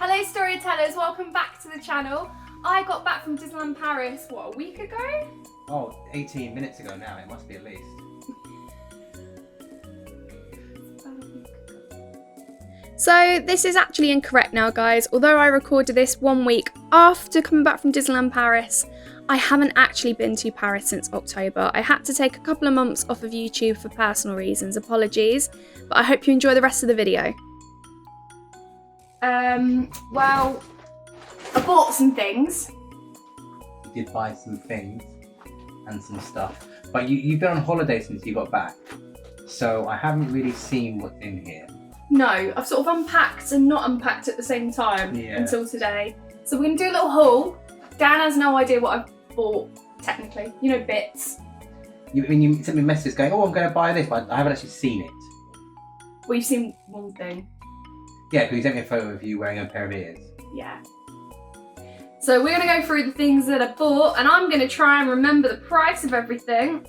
Hello storytellers, welcome back to the channel. I got back from Disneyland Paris, what, a week ago? Oh, 18 minutes ago now, it must be at least. So this is actually incorrect now, guys. Although I recorded this 1 week after coming back from Disneyland Paris, I haven't actually been to Paris since October. I had to take a couple of months off of YouTube for personal reasons, apologies, but I hope you enjoy the rest of the video. Well, I bought some things. You did buy some things and some stuff, but you've been on holiday since you got back, so I haven't really seen what's in here. No, I've sort of unpacked and not unpacked at the same time until today. So we're going to do a little haul. Dan has no idea what I've bought, technically. You know, bits. You sent me messages going, oh, I'm going to buy this, but I haven't actually seen it. Well, you've seen one thing. Yeah, because you sent me a photo of you wearing a pair of ears. Yeah. So we're going to go through the things that I bought, and I'm going to try and remember the price of everything.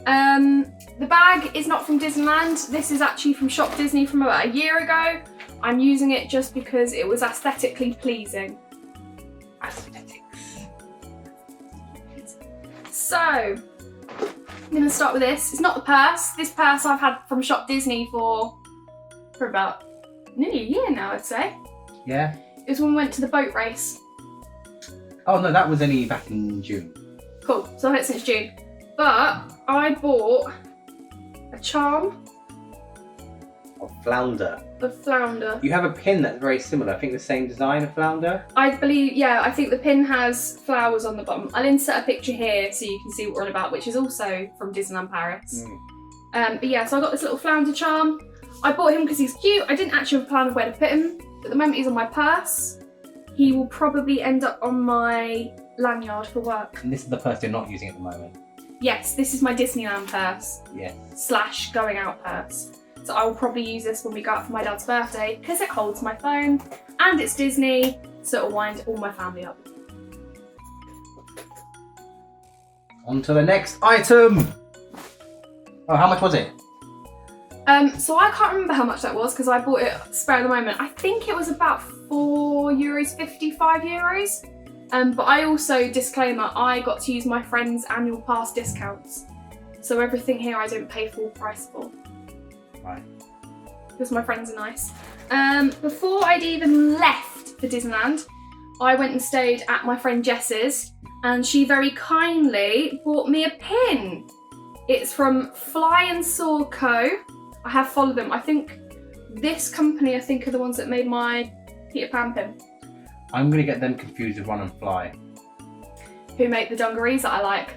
The bag is not from Disneyland. This is actually from Shop Disney from about a year ago. I'm using it just because it was aesthetically pleasing. Aesthetics. So, I'm going to start with this. It's not the purse. This purse I've had from Shop Disney for about nearly a year now, I'd say. Yeah? It was when we went to the boat race. Oh no, that was only back in June. Cool, so I've had it since June. But I bought a charm Of Flounder. of Flounder. You have a pin that's very similar, I think the same design of Flounder. I believe, yeah, I think the pin has flowers on the bottom. I'll insert a picture here so you can see what we're on about, which is also from Disneyland Paris. But yeah, so I got this little Flounder charm. I bought him because he's cute. I didn't actually have a plan of where to put him. At the moment he's on my purse. He will probably end up on my lanyard for work. And this is the purse you're not using at the moment. Yes, this is my Disneyland purse. Yeah. / going out purse. So I will probably use this when we go out for my dad's birthday because it holds my phone and it's Disney, so it'll wind all my family up. On to the next item! Oh, how much was it? So I can't remember how much that was because I bought it spare at the moment. I think it was about €4.50, €5. But I also, disclaimer, I got to use my friend's annual pass discounts. So everything here I don't pay full price for. Right. Because my friends are nice. Before I'd even left for Disneyland, I went and stayed at my friend Jess's and she very kindly bought me a pin. It's from Fly and Soar Co. I have followed them. I think this company, are the ones that made my Peter Pan pin. I'm going to get them confused with Run and Fly. Who make the dungarees that I like.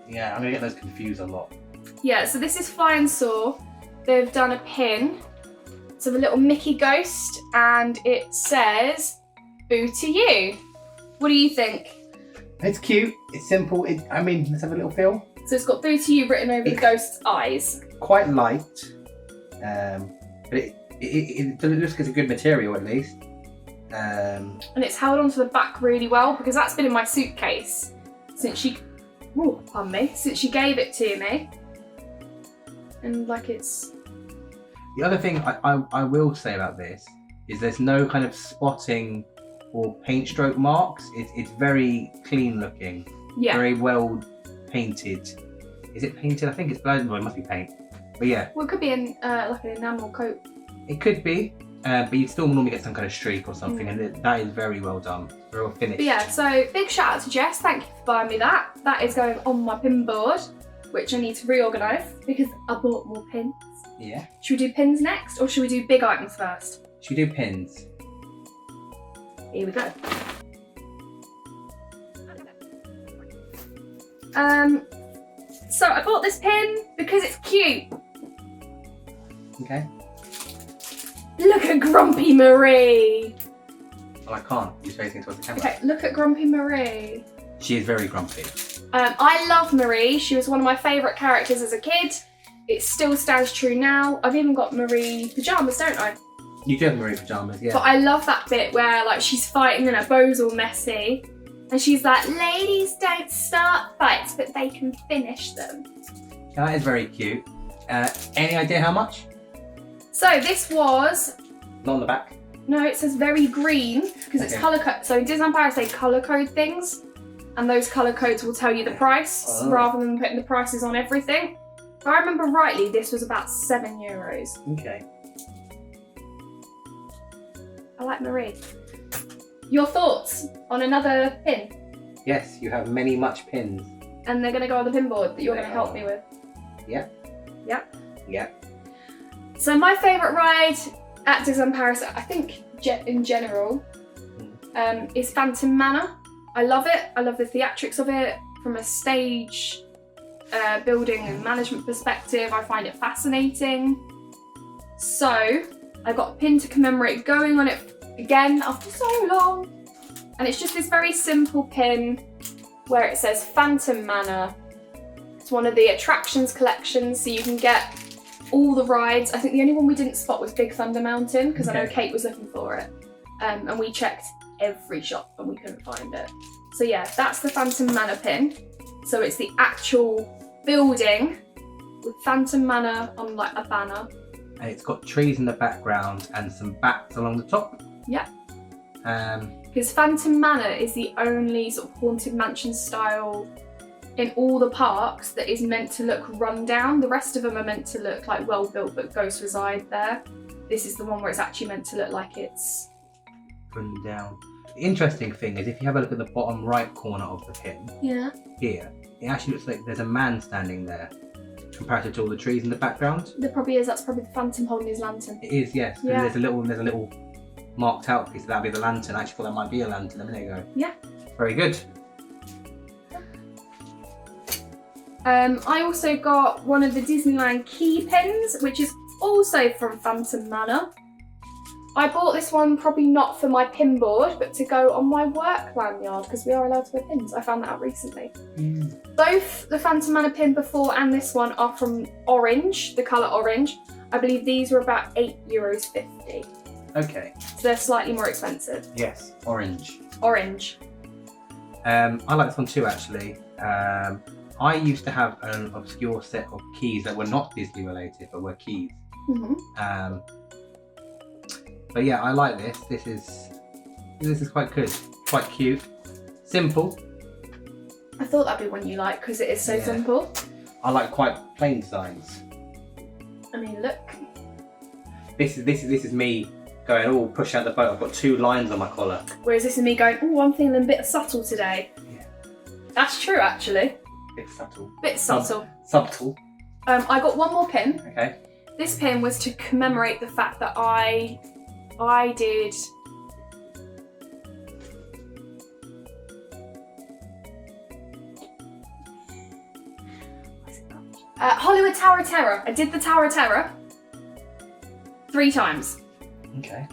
Yeah, I'm going to get those confused a lot. Yeah, so this is Fly and Soar. They've done a pin. It's of a little Mickey ghost and it says, "Boo to you." What do you think? It's cute, it's simple, let's have a little feel. So it's got "Boo to you" written over the ghost's eyes. Quite light, but it looks like it's a good material at least. And it's held onto the back really well because that's been in my suitcase since she gave it to me. And like it's... The other thing I will say about this is there's no kind of spotting or paint stroke marks. It's very clean looking, very well painted. Is it painted? I think it's blown. Well, it must be paint. But yeah. Well, it could be like an enamel coat. It could be, but you still normally get some kind of streak or something, and that is very well done, very well finished. But yeah, so big shout out to Jess. Thank you for buying me that. That is going on my pin board, which I need to reorganise because I bought more pins. Yeah. Should we do pins next, or should we do big items first? Should we do pins? Here we go. So I bought this pin because it's cute. Okay. Look at Grumpy Marie. Well, I can't. You're facing towards the camera. Okay, look at Grumpy Marie. She is very grumpy. I love Marie. She was one of my favourite characters as a kid. It still stands true now. I've even got Marie pyjamas, don't I? You do have Marie pyjamas, yeah. But I love that bit where like she's fighting and her bow's all messy. And she's like, "Ladies don't start fights, but they can finish them." That is very cute. Any idea how much? So this was Not on the back. No, it says very green because it's colour code. So in Disneyland Paris, they colour code things, and those colour codes will tell you the price rather than putting the prices on everything. If I remember rightly, this was about €7. Okay. I like Marie. Your thoughts on another pin? Yes, you have many much pins. And they're going to go on the pin board that you're going to help me with. Yeah. Yep. Yeah. So my favourite ride at Disneyland Paris, I think in general, is Phantom Manor. I love it. I love the theatrics of it from a stage building and management perspective. I find it fascinating. So I got a pin to commemorate going on it again after so long. And it's just this very simple pin where it says Phantom Manor. It's one of the attractions collections, so you can get all the rides. I think the only one we didn't spot was Big Thunder Mountain because I know Kate was looking for it. And we checked every shop and we couldn't find it. So yeah, that's the Phantom Manor pin. So it's the actual building with Phantom Manor on like a banner. And it's got trees in the background and some bats along the top. Yeah. Because Phantom Manor is the only sort of haunted mansion style in all the parks that is meant to look run down. The rest of them are meant to look like well built but ghosts reside there. This is the one where it's actually meant to look like it's run down. The interesting thing is if you have a look at the bottom right corner of the pin, here, it actually looks like there's a man standing there compared to all the trees in the background. There probably is. That's probably the Phantom holding his lantern. It is, yes. Yeah. There's a little marked out piece. That'd be the lantern. I actually thought that might be a lantern a minute ago. Yeah. Very good. I also got one of the Disneyland key pins, which is also from Phantom Manor. I bought this one probably not for my pin board, but to go on my work lanyard because we are allowed to wear pins. I found that out recently. Both the Phantom Manor pin before and this one are from orange, the colour orange. I believe these were about €8.50. Okay. So they're slightly more expensive. Yes, orange. Orange. I like this one too, actually. I used to have an obscure set of keys that were not Disney related, but were keys. But yeah, I like this. This is quite good, quite cute, simple. I thought that'd be one you like because it is so simple. I like quite plain designs. I mean, look. This is me going, oh, push out the boat. I've got 2 lines on my collar. Whereas this is me going, oh, I'm feeling a bit subtle today. Yeah. That's true, actually. Bit subtle. Bit subtle. Subtle. I got one more pin. Okay. This pin was to commemorate the fact that I did Hollywood Tower of Terror. I did the Tower of Terror 3 times. Okay.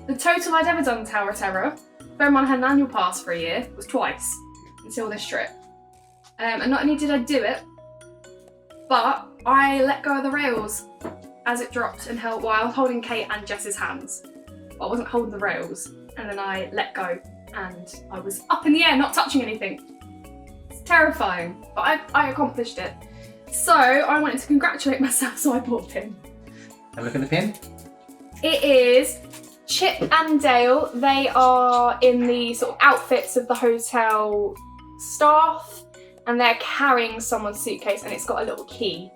The total I'd ever done the Tower of Terror, bear in mind I had an annual pass for a year, was twice until this trip. And not only did I do it, but I let go of the rails as it dropped and held, well, I was holding Kate and Jess's hands, but I wasn't holding the rails. And then I let go and I was up in the air, not touching anything. It's terrifying, but I accomplished it. So I wanted to congratulate myself, so I bought a pin. Have a look at the pin. It is Chip and Dale. They are in the sort of outfits of the hotel staff and they're carrying someone's suitcase and it's got a little key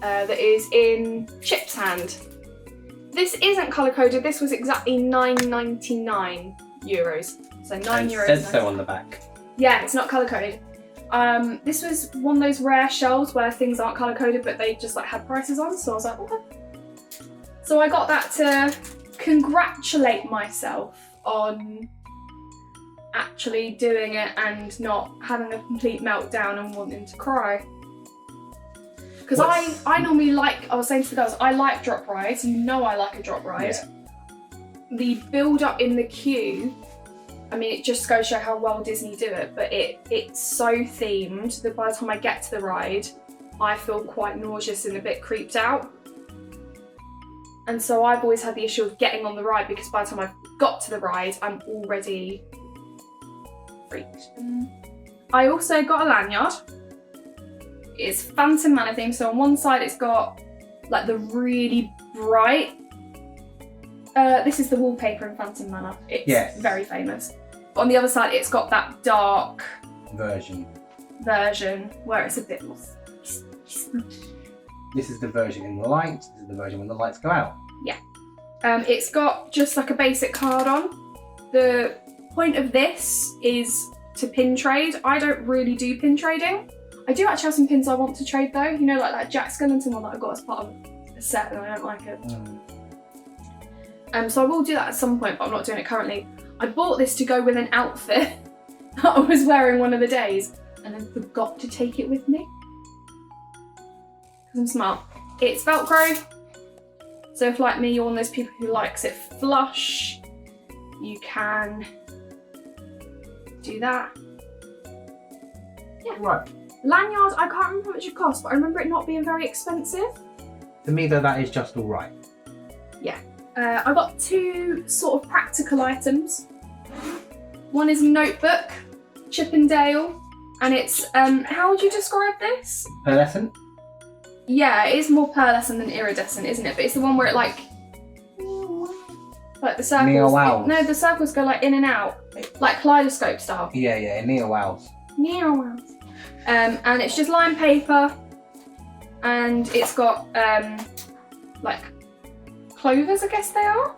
that is in Chip's hand. This isn't colour coded. This was exactly €9.99. So €9. It says so on the back. Yeah, it's not colour coded. This was one of those rare shelves where things aren't colour coded, but they just like had prices on. So I was like, okay. So I got that to congratulate myself on actually doing it and not having a complete meltdown and wanting to cry. Because I normally like, I was saying to the girls, I like drop rides. You know I like a drop ride. Yeah. The build up in the queue, I mean, it just goes to show how well Disney do it, but it's so themed that by the time I get to the ride, I feel quite nauseous and a bit creeped out. And so I've always had the issue of getting on the ride because by the time I've got to the ride, I'm already freaked. I also got a lanyard. It's Phantom Manor themed, so on one side it's got like the really bright This is the wallpaper in Phantom Manor. It's very famous. But on the other side, it's got that dark version where it's a bit more. This is the version in the light. This is the version when the lights go out. Yeah. It's got just like a basic card on. The point of this is to pin trade. I don't really do pin trading. I do actually have some pins I want to trade though. You know, like that Jack Skellington one that I got as part of a set and I don't like it. So I will do that at some point, but I'm not doing it currently. I bought this to go with an outfit that I was wearing one of the days and then forgot to take it with me. Because I'm smart. It's Velcro. So if like me, you're one of those people who likes it flush, you can do that. Yeah. Right. Lanyard, I can't remember how much it cost, but I remember it not being very expensive. To me though, that is just all right. Yeah. I got two sort of practical items. One is a notebook, Chippendale, and it's, how would you describe this? Pearlescent? Yeah, it is more pearlescent than iridescent, isn't it? But it's the one where it like the circles. Neo wows. No, the circles go like in and out, like kaleidoscope style. Yeah, neo wows. Neo wows. And it's just lined paper, and it's got like clovers, I guess they are.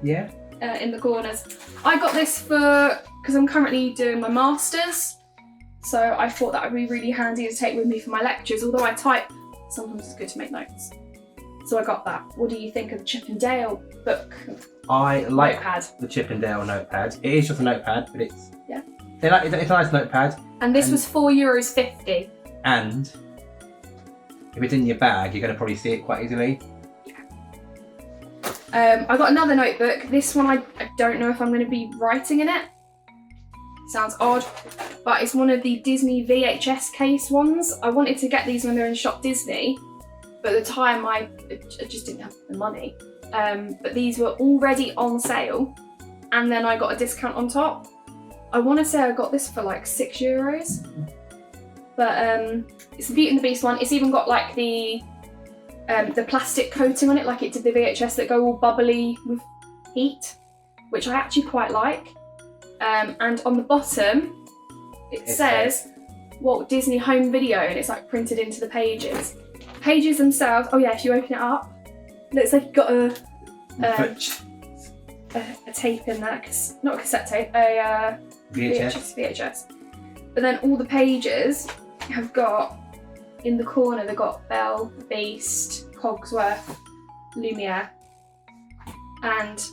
Yeah. In the corners. I got this because I'm currently doing my masters, so I thought that would be really handy to take with me for my lectures. Although I type, sometimes it's good to make notes. So I got that. What do you think of the Chippendale book? I like notepad. The Chippendale notepad. It is just a notepad, but it's yeah. It's a nice notepad. And this was €4.50. And if it's in your bag, you're going to probably see it quite easily. I got another notebook. This one I don't know if I'm going to be writing in it. Sounds odd, but it's one of the Disney VHS case ones. I wanted to get these when they're in Shop Disney, but at the time I just didn't have the money. But these were already on sale, and then I got a discount on top. I want to say I got this for like €6. But it's the Beauty and the Beast one. It's even got like the plastic coating on it, like it did the VHS, that go all bubbly with heat, which I actually quite like. And on the bottom, it says Walt Disney Home Video, and it's like printed into the pages. Pages themselves, oh yeah, if you open it up, looks like you've got a tape in there, not a cassette tape, a VHS. But then all the pages have got, in the corner, they've got Belle, Beast, Cogsworth, Lumiere, and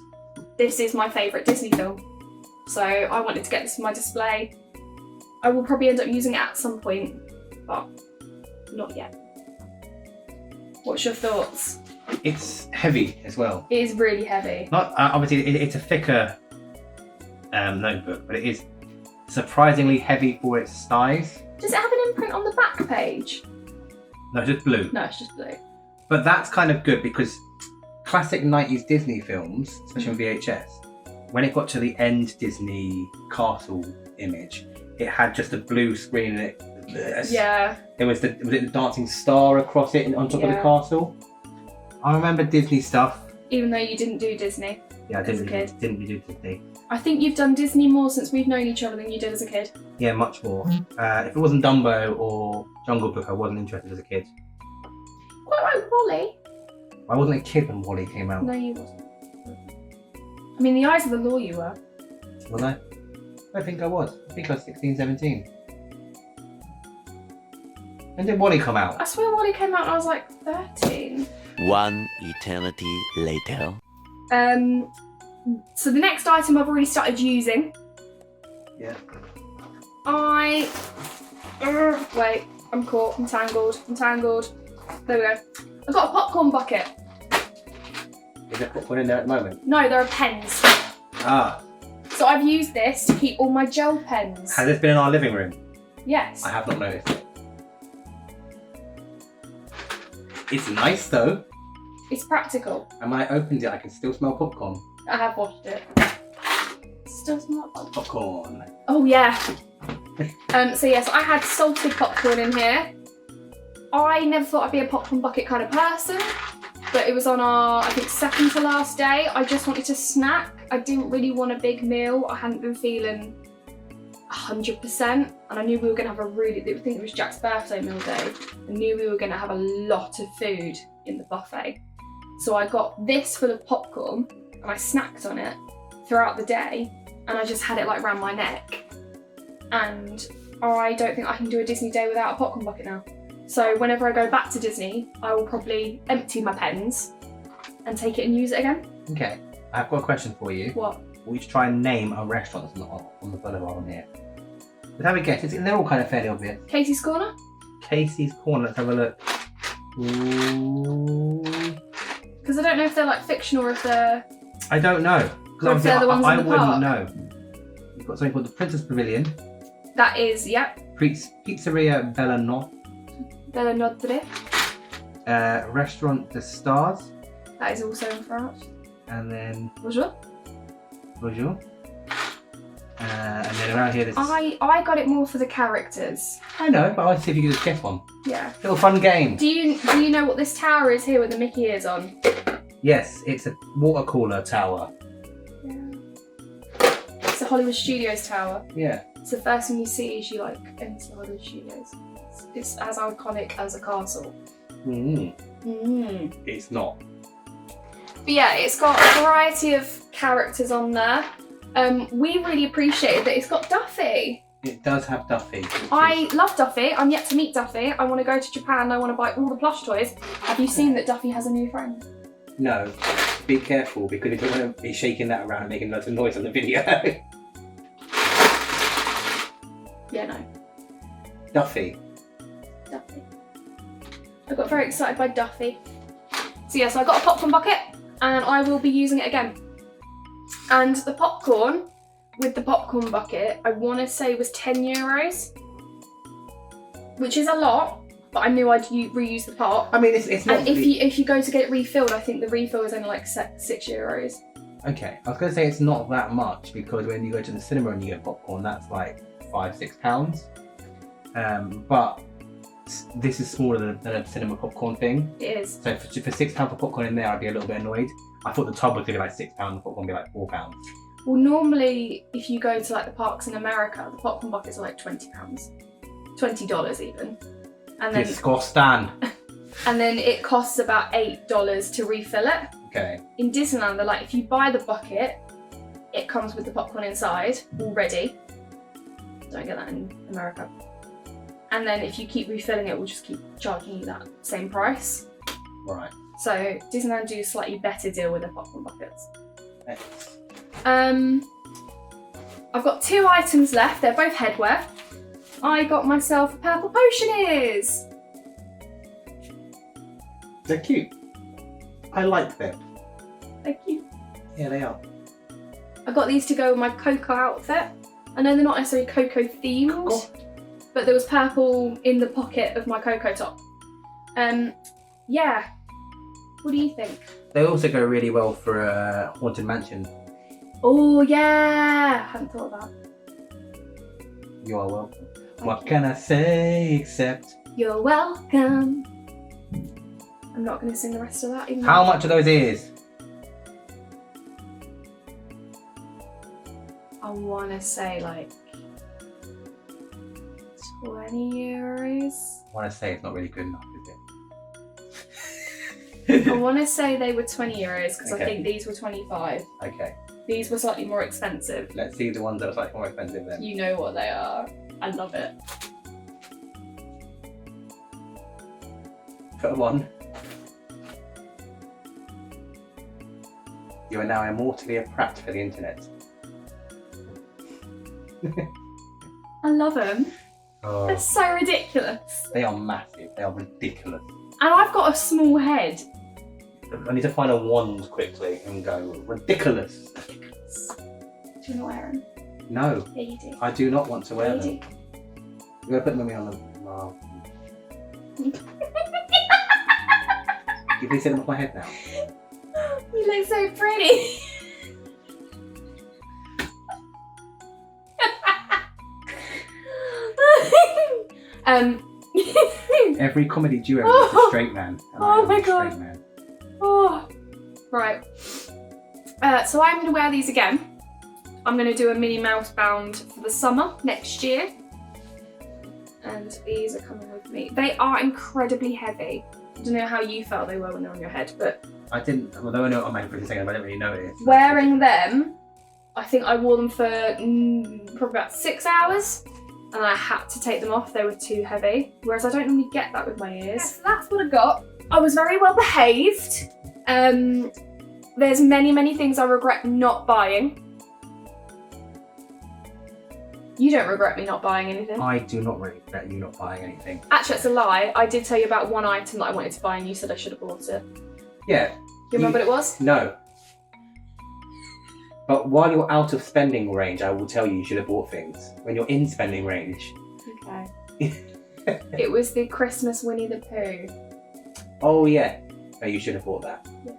this is my favourite Disney film. So I wanted to get this for my display. I will probably end up using it at some point, but not yet. What's your thoughts? It's heavy as well. It is really heavy. Not obviously, it's a thicker notebook, but it is surprisingly heavy for its size. Does it have an imprint on the back page? No, it's just blue. No, it's just blue. But that's kind of good because classic 90s Disney films, especially on VHS, when it got to the end Disney castle image, it had just a blue screen in it. Yeah. There was the dancing star across it on top of the castle. I remember Disney stuff. Even though you didn't do Disney. Yeah, I didn't do Disney. I think you've done Disney more since we've known each other than you did as a kid. Yeah, much more. If it wasn't Dumbo or Jungle Book, I wasn't interested as a kid. Quite like Wally. I wasn't a kid when Wally came out. No, you wasn't. I mean, the Eyes of the Law you were. Was I? I don't think I was. I think I was 16, 17. When did Wally come out? I swear Wally came out and I was like 13. One eternity later. So the next item I've already started using. Yeah. Wait, I'm caught, I'm tangled. There we go. I've got a popcorn bucket. Is there popcorn in there at the moment? No, there are pens. Ah. So I've used this to keep all my gel pens. Has this been in our living room? Yes. I have not noticed it. It's nice though. It's practical. And when I opened it, I can still smell popcorn. I have washed it. Still smell popcorn. Oh yeah. So yes, I had salted popcorn in here. I never thought I'd be a popcorn bucket kind of person, but it was on our, I think, second to last day. I just wanted to snack. I didn't really want a big meal. I hadn't been feeling 100%, and I knew we were going to have I think it was Jack's birthday meal day. I knew we were going to have a lot of food in the buffet. So I got this full of popcorn, and I snacked on it throughout the day, and I just had it like around my neck. And I don't think I can do a Disney day without a popcorn bucket now. So whenever I go back to Disney, I will probably empty my pens and take it and use it again. Okay, I've got a question for you. What? We should try and name a restaurant that's not on the boulevard on here. Let's have a guess. They're all kind of fairly obvious. Casey's Corner? Casey's Corner, let's have a look. Ooh. Because I don't know if they're like fiction or if they're... I don't know. Or if they're the ones in the wouldn't park. know. You've got something called the Princess Pavilion. That is, yep. Pizzeria Bella Notre. Restaurant The Stars. That is also in France. And then... Bonjour. Bonjour. And then around here there's... I got it more for the characters. I know, but I want to see if you can just guess one. Yeah. Little fun game. Do you know what this tower is here with the Mickey ears on? Yes, it's a water cooler tower. Yeah. It's the Hollywood Studios tower. Yeah. It's the first thing you see as you like enter Hollywood Studios. It's as iconic as a castle. It's not. But yeah, it's got a variety of characters on there. We really appreciated that it's got Duffy. It does have Duffy. I love Duffy. I'm yet to meet Duffy. I want to go to Japan. I want to buy all the plush toys. Have you seen that Duffy has a new friend? No. Be careful, because you don't want to be shaking that around and making lots of noise on the video. Yeah, no. Duffy. I got very excited by Duffy. So yeah, so I got a popcorn bucket and I will be using it again. And the popcorn, with the popcorn bucket, I want to say was €10, which is a lot, but I knew I'd reuse the pot. I mean, it's not... And if you go to get it refilled, I think the refill is only like €6. Okay, I was going to say it's not that much, because when you go to the cinema and you get popcorn, that's like £5-6. But this is smaller than a cinema popcorn thing. It is. So for £6 for popcorn in there, I'd be a little bit annoyed. I thought the tub was going to be like £6, the popcorn would be like £4. Well, normally if you go to like the parks in America, the popcorn buckets are like £20, $20 even. And then Disgusting. And then it costs about $8 to refill it. Okay. In Disneyland, they're like, if you buy the bucket, it comes with the popcorn inside already. Don't get that in America. And then if you keep refilling it, we'll just keep charging you that same price. Right. So Disneyland do a slightly better deal with their popcorn buckets. Thanks. I've got 2 items left. They're both headwear. I got myself a purple potion ears. They're cute. I like them. They're cute. Yeah, they are. I got these to go with my Coco outfit. I know they're not necessarily Coco themed, but there was purple in the pocket of my Coco top. Yeah. What do you think? They also go really well for a Haunted Mansion. Oh yeah, hadn't thought of that. You are welcome. What can I say except... You're welcome. I'm not going to sing the rest of that. Even How much are those ears? I want to say like €20. I want to say it's not really good enough, is it? I want to say they were €20 because Okay. I think these were 25. Okay. These were slightly more expensive. Let's see the ones that are slightly more expensive then. You know what they are. I love it. Put them on. You are now immortally a prat for the internet. I love them. Oh, They're so ridiculous. they are massive. They are ridiculous. And I've got a small head. I need to find a wand quickly and go ridiculous. Ridiculous. Do you want to wear them? No, Yeah, you do. I do not want to wear Yeah, them. you do. I'm going to put them on the... Oh. You please sit them off my head now. You look so pretty. Every comedy duo is a straight man. And I Oh am my a God. straight man. Oh Right. So I'm going to wear these again. I'm going to do a Minnie Mouse bound for the summer next year. And these are coming with me. They are incredibly heavy. I don't know how you felt they were when they're on your head, but... I didn't, well, they were on my head for a second, but I didn't really notice. Wearing them, I think I wore them for probably about 6 hours. And I had to take them off, they were too heavy. Whereas I don't normally get that with my ears. Yeah, so that's what I got. I was very well behaved. There's many things I regret not buying. You don't regret me not buying anything? I do not regret you not buying anything. Actually, that's a lie. I did tell you about one item that I wanted to buy and you said I should have bought it. Yeah. Do you remember what it was? No. But while you're out of spending range, I will tell you should have bought things. When you're in spending range. Okay. It was the Christmas Winnie the Pooh. Oh yeah. No, you should have bought that. Yeah.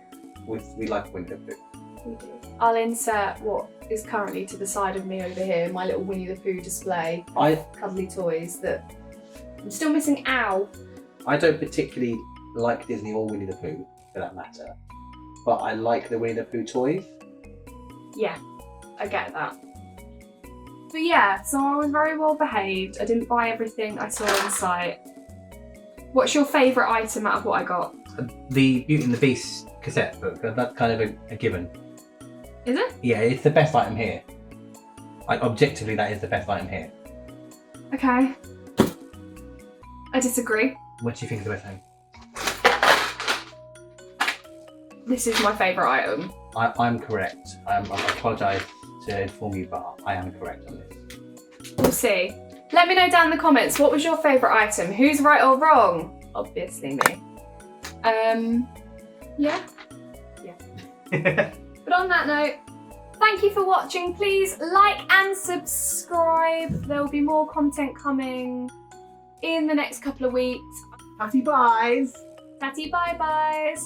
We like Winnie the Pooh. We do. I'll insert what is currently to the side of me over here, my little Winnie the Pooh display of cuddly toys that I'm still missing. Ow. I don't particularly like Disney or Winnie the Pooh, for that matter. But I like the Winnie the Pooh toys. Yeah, I get that. But yeah, so I was very well behaved. I didn't buy everything I saw in sight. What's your favourite item out of what I got? The Beauty and the Beast cassette book. That's kind of a given. Is it? Yeah, it's the best item here. Like, objectively, that is the best item here. Okay. I disagree. What do you think is the best item? This is my favourite item. I'm correct. I apologise to inform you, but I am correct on this. We'll see. Let me know down in the comments, what was your favourite item? Who's right or wrong? Obviously me. Yeah? Yeah. But on that note, thank you for watching. Please like and subscribe. There will be more content coming in the next couple of weeks. Happy buys! Tatty bye-byes.